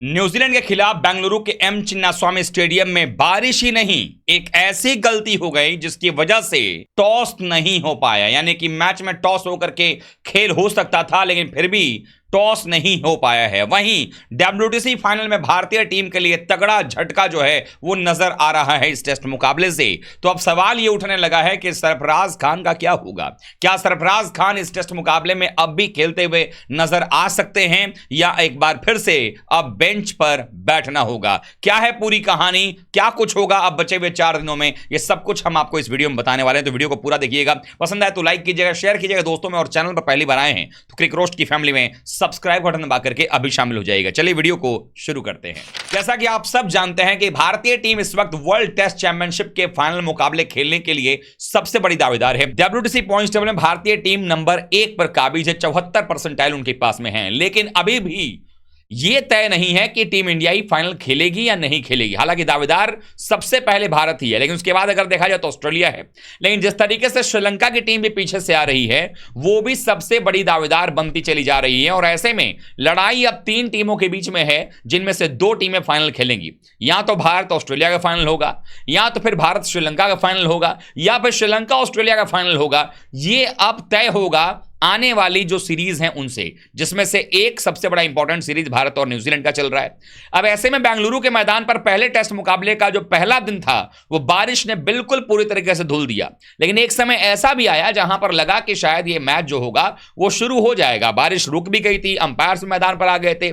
New Zealand के खिलाफ बेंगलुरु के एम चिन्नास्वामी स्टेडियम में बारिश ही नहीं, एक ऐसी गलती हो गई जिसकी वजह से टॉस नहीं हो पाया। यानी कि मैच में टॉस होकर के खेल हो सकता था, लेकिन फिर भी टॉस नहीं हो पाया है। वहीं डब्ल्यूटीसी फाइनल में भारतीय टीम के लिए तगड़ा झटका जो है वो नजर आ रहा है इस टेस्ट मुकाबले से। तो अब सवाल ये उठने लगा है कि सरफराज खान का क्या होगा। क्या सरफराज खान इस टेस्ट मुकाबले में अब भी खेलते हुए नजर आ सकते हैं, या एक बार फिर से अब बेंच पर बैठना होगा? क्या है पूरी कहानी, क्या कुछ होगा अब बचे हुए 4 दिनों में, ये सब कुछ हम आपको इस वीडियो में बताने वाले हैं। तो वीडियो को पूरा देखिएगा, पसंद आए तो लाइक कीजिएगा, शेयर कीजिएगा दोस्तों में, और चैनल पर पहली बार आए हैं तो क्रिक रोस्ट की फैमिली में सब्सक्राइब बटन दबा करके अभी शामिल हो जाएगा। चलिए वीडियो को शुरू करते हैं। जैसा कि आप सब जानते हैं कि भारतीय टीम इस वक्त वर्ल्ड टेस्ट चैंपियनशिप के फाइनल मुकाबले खेलने के लिए सबसे बड़ी दावेदार है। डब्ल्यूटीसी पॉइंट्स टेबल में भारतीय टीम नंबर 1 पर काबिज है, 74 परसेंटाइल उनके पास में है। लेकिन अभी भी यह तय नहीं है कि टीम इंडिया ही फाइनल खेलेगी या नहीं खेलेगी। हालांकि दावेदार सबसे पहले भारत ही है, लेकिन उसके बाद अगर देखा जाए तो ऑस्ट्रेलिया है। लेकिन जिस तरीके से श्रीलंका की टीम भी पीछे से आ रही है, वो भी सबसे बड़ी दावेदार बनती चली जा रही है। और ऐसे में लड़ाई अब 3 टीमों के बीच में है, जिनमें से 2 टीमें फाइनल खेलेंगी। या तो भारत ऑस्ट्रेलिया का फाइनल होगा, या तो फिर भारत श्रीलंका का फाइनल होगा, या फिर श्रीलंका ऑस्ट्रेलिया का फाइनल होगा। ये अब तय होगा आने वाली जो सीरीज हैं उनसे, जिसमें से एक सबसे बड़ा इंपॉर्टेंट सीरीज भारत और न्यूजीलैंड का चल रहा है। अब ऐसे में बेंगलुरु के मैदान पर पहले टेस्ट मुकाबले का जो पहला दिन था, वो बारिश ने बिल्कुल पूरी तरीके से धुल दिया। लेकिन एक समय ऐसा भी आया जहां पर लगा कि शायद ये मैच जो होगा वो शुरू हो जाएगा। बारिश रुक भी गई थी, अंपायर्स मैदान पर आ गए थे,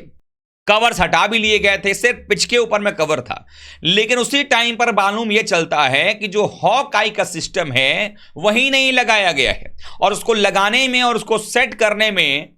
कवर्स हटा भी लिए गए थे, सिर्फ पिच के ऊपर में कवर था। लेकिन उसी टाइम पर मालूम यह चलता है कि जो हॉक आई का सिस्टम है वही नहीं लगाया गया है, और उसको लगाने में और उसको सेट करने में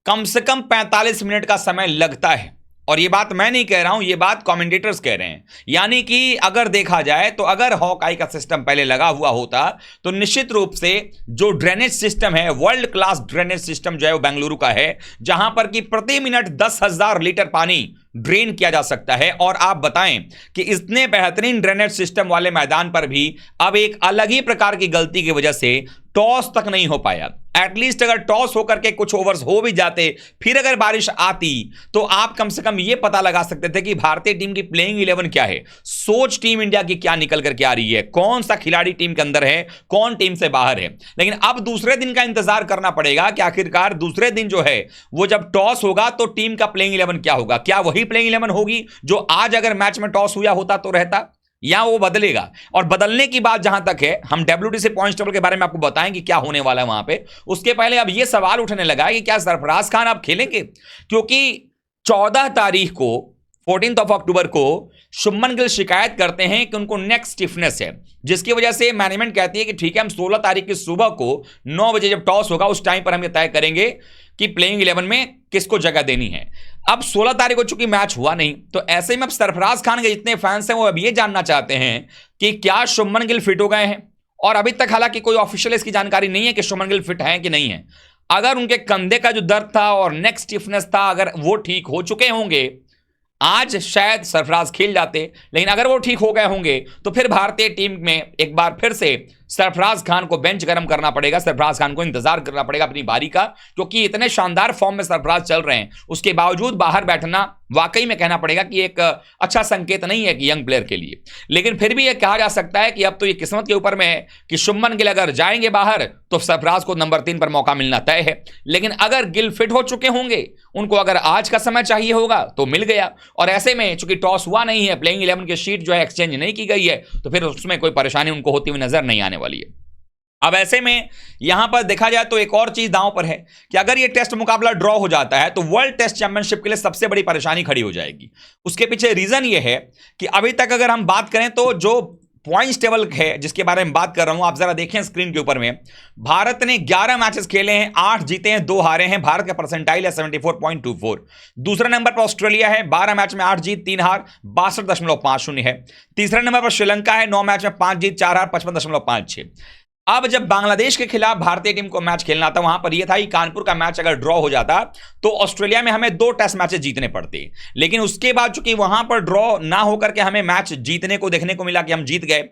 कम से कम 45 मिनट का समय लगता है। और ये बात मैं नहीं कह रहा हूं, ये बात कमेंटेटर्स कह रहे हैं। यानी कि अगर देखा जाए तो अगर हॉक आई का सिस्टम पहले लगा हुआ होता तो निश्चित रूप से जो ड्रेनेज सिस्टम है, वर्ल्ड क्लास ड्रेनेज सिस्टम जो है वो बेंगलुरु का है, जहां पर कि प्रति मिनट 10,000 लीटर पानी ड्रेन किया जा सकता है। और आप बताएं कि इतने बेहतरीन ड्रेनेज सिस्टम वाले मैदान पर भी अब एक अलग ही प्रकार की गलती की वजह से टॉस तक नहीं हो पाया। एटलीस्ट अगर टॉस होकर के कुछ ओवर्स हो भी जाते, फिर अगर बारिश आती, तो आप कम से कम यह पता लगा सकते थे कि भारतीय टीम की प्लेइंग 11 क्या है, सोच टीम इंडिया की क्या निकल करके आ रही है, कौन सा खिलाड़ी टीम के अंदर है, कौन टीम से बाहर है। लेकिन अब दूसरे दिन का इंतजार करना पड़ेगा कि आखिरकार दूसरे दिन जो है वो जब टॉस होगा तो टीम का प्लेइंग 11 क्या होगा। क्या वही प्लेइंग 11 होगी जो आज अगर मैच में टॉस हुआ होता तो रहता, या वो बदलेगा? और बदलने की बात जहां तक है, हम डब्ल्यूटीसी पॉइंट्स टेबल के बारे में आपको बताएं कि क्या होने वाला है वहां पे। उसके पहले अब ये सवाल उठने लगा है कि क्या सरफराज खान अब खेलेंगे, क्योंकि 14 तारीख को 14 अक्टूबर को शुभमन गिल शिकायत करते हैं कि उनको नेक स्टिफनेस है, जिसकी वजह से मैनेजमेंट कहती है कि ठीक है, हम 16 तारीख की सुबह को 9 बजे जब टॉस होगा उस टाइम पर हम ये तय करेंगे कि प्लेइंग 11 में किसको जगह देनी है। अब 16 तारीख को चूंकि मैच हुआ नहीं, तो ऐसे में अब सरफराज खान के जितने फैंस हैं वो अब ये जानना चाहते हैं कि क्या शुभमन गिल फिट हो गए हैं। और अभी तक हालांकि कोई ऑफिशियल इसकी जानकारी नहीं है कि शुभमन गिल फिट है कि नहीं है। अगर उनके कंधे का जो दर्द था और नेक स्टिफनेस था, अगर वो ठीक हो चुके होंगे, आज शायद सरफराज खेल जाते। लेकिन अगर वो ठीक हो गए होंगे तो फिर भारतीय टीम में एक बार फिर से सरफराज खान को बेंच गर्म करना पड़ेगा, सरफराज खान को इंतजार करना पड़ेगा अपनी बारी का, क्योंकि इतने शानदार फॉर्म में सरफराज चल रहे हैं। उसके बावजूद बाहर बैठना वाकई में कहना पड़ेगा कि एक अच्छा संकेत नहीं है कि यंग प्लेयर के लिए। लेकिन फिर भी यह कहा जा सकता है कि अब तो ये किस्मत के ऊपर में है कि शुभमन गिल अगर जाएंगे बाहर तो सरफराज को नंबर 3 पर मौका मिलना तय है। लेकिन अगर गिल फिट हो चुके होंगे, उनको अगर आज का समय चाहिए होगा तो मिल गया। और ऐसे में चूंकि टॉस हुआ नहीं है, प्लेइंग 11 की शीट जो है एक्सचेंज नहीं की गई है, तो फिर उसमें कोई परेशानी उनको होती हुई नजर नहीं आने वाली है। अब ऐसे में यहां पर देखा जाए तो एक और चीज दांव पर है कि अगर यह टेस्ट मुकाबला ड्रॉ हो जाता है तो वर्ल्ड टेस्ट चैंपियनशिप के लिए सबसे बड़ी परेशानी खड़ी हो जाएगी। उसके पीछे रीजन यह है कि अभी तक अगर हम बात करें तो जो पॉइंट्स टेबल है जिसके बारे में बात कर रहा हूं, आप जरा देखें स्क्रीन के ऊपर में, भारत ने 11 मैचेस खेले हैं, 8 जीते हैं, 2 हारे हैं। भारत का परसेंटाइल है 74.24। दूसरे नंबर पर ऑस्ट्रेलिया है, 12 मैच में 8 जीत 3 हार, 62.50 है। तीसरे नंबर पर श्रीलंका है, 9 मैच में 5 जीत 4 हार, 55.56। अब जब बांग्लादेश के खिलाफ भारतीय टीम को मैच खेलना था, वहां पर यह था कि कानपुर का मैच अगर ड्रॉ हो जाता तो ऑस्ट्रेलिया में हमें 2 टेस्ट मैचेस जीतने पड़ते। लेकिन उसके बाद चूंकि वहां पर ड्रॉ ना होकर के हमें मैच जीतने को देखने को मिला कि हम जीत गए,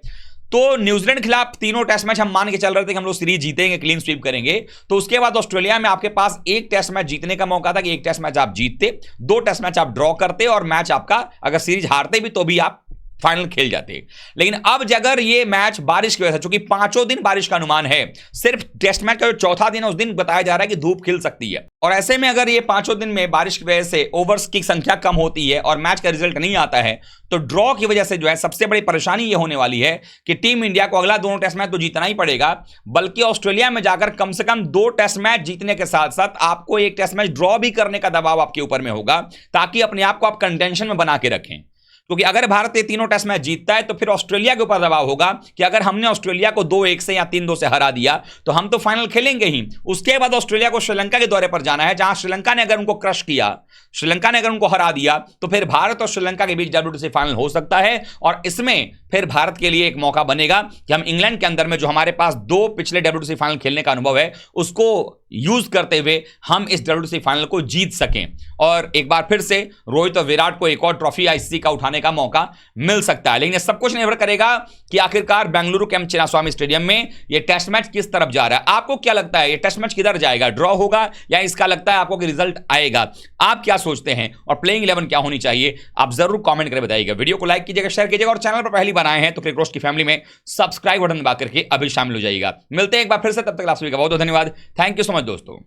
तो न्यूजीलैंड खिलाफ तीनों टेस्ट मैच हम मान के चल रहे थे कि हम लोग सीरीज जीतेंगे, क्लीन स्वीप करेंगे। तो उसके बाद ऑस्ट्रेलिया में आपके पास एक टेस्ट मैच जीतने का मौका था कि एक टेस्ट मैच आप जीतते, 2 टेस्ट मैच आप ड्रॉ करते और मैच आपका अगर सीरीज हारते भी तो भी आप फाइनल खेल जाते। लेकिन अब अगर ये मैच बारिश की वजह से, चूंकि 5 दिन बारिश का अनुमान है, सिर्फ टेस्ट मैच का जो चौथा दिन है उस दिन बताया जा रहा है कि धूप खिल सकती है, और ऐसे में अगर ये 5 दिन में बारिश की वजह से ओवर्स की संख्या कम होती है और मैच का रिजल्ट नहीं आता है, तो ड्रॉ की वजह से जो है सबसे बड़ी परेशानी ये होने वाली है कि टीम इंडिया को अगला दोनों टेस्ट मैच तो जीतना ही पड़ेगा, बल्कि ऑस्ट्रेलिया में जाकर कम से कम 2 टेस्ट मैच जीतने के साथ साथ आपको एक टेस्ट मैच ड्रॉ भी करने का दबाव आपके ऊपर में होगा, ताकि अपने आप को आप कंटेंशन में बना के रखें। क्योंकि अगर भारत ये तीनों टेस्ट मैच जीतता है तो फिर ऑस्ट्रेलिया के ऊपर दबाव होगा कि अगर हमने ऑस्ट्रेलिया को 2-1 से या 3-2 से हरा दिया तो हम तो फाइनल खेलेंगे ही। उसके बाद ऑस्ट्रेलिया को श्रीलंका के दौरे पर जाना है, जहां श्रीलंका ने अगर उनको क्रश किया, श्रीलंका ने अगर उनको हरा दिया, तो फिर भारत और श्रीलंका के बीच WTC फाइनल हो सकता है। और इसमें फिर भारत के लिए एक मौका बनेगा कि हम इंग्लैंड के अंदर में जो हमारे पास 2 पिछले WTC फाइनल खेलने का अनुभव है उसको यूज करते हुए हम इस WTC फाइनल को जीत सकें, और एक बार फिर से रोहित और विराट को एक और ट्रॉफी ICC का उठाने का मौका मिल सकता है। लेकिन ये सब कुछ निर्भर करेगा कि आखिरकार बेंगलुरु के एम चिन्नास्वामी स्टेडियम में ये टेस्ट मैच किस तरफ जा रहा है। आपको क्या लगता है, ये टेस्ट मैच किधर जाएगा, ड्रॉ होगा या इसका लगता है आपको कि रिजल्ट आएगा? आप क्या सोचते हैं और प्लेइंग 11 क्या होनी चाहिए, आप जरूर कमेंट करके बताइएगा। वीडियो को लाइक कीजिएगा, शेयर कीजिएगा, और चैनल पर पहली बार आए हैं तो क्रिकेट रोस्ट की फैमिली में सब्सक्राइब बटन दबा करके अभी शामिल हो जाइएगा। मिलते हैं एक बार फिर से, तब तक आप सभी का बहुत बहुत धन्यवाद। थैंक यू सो मच दोस्तों।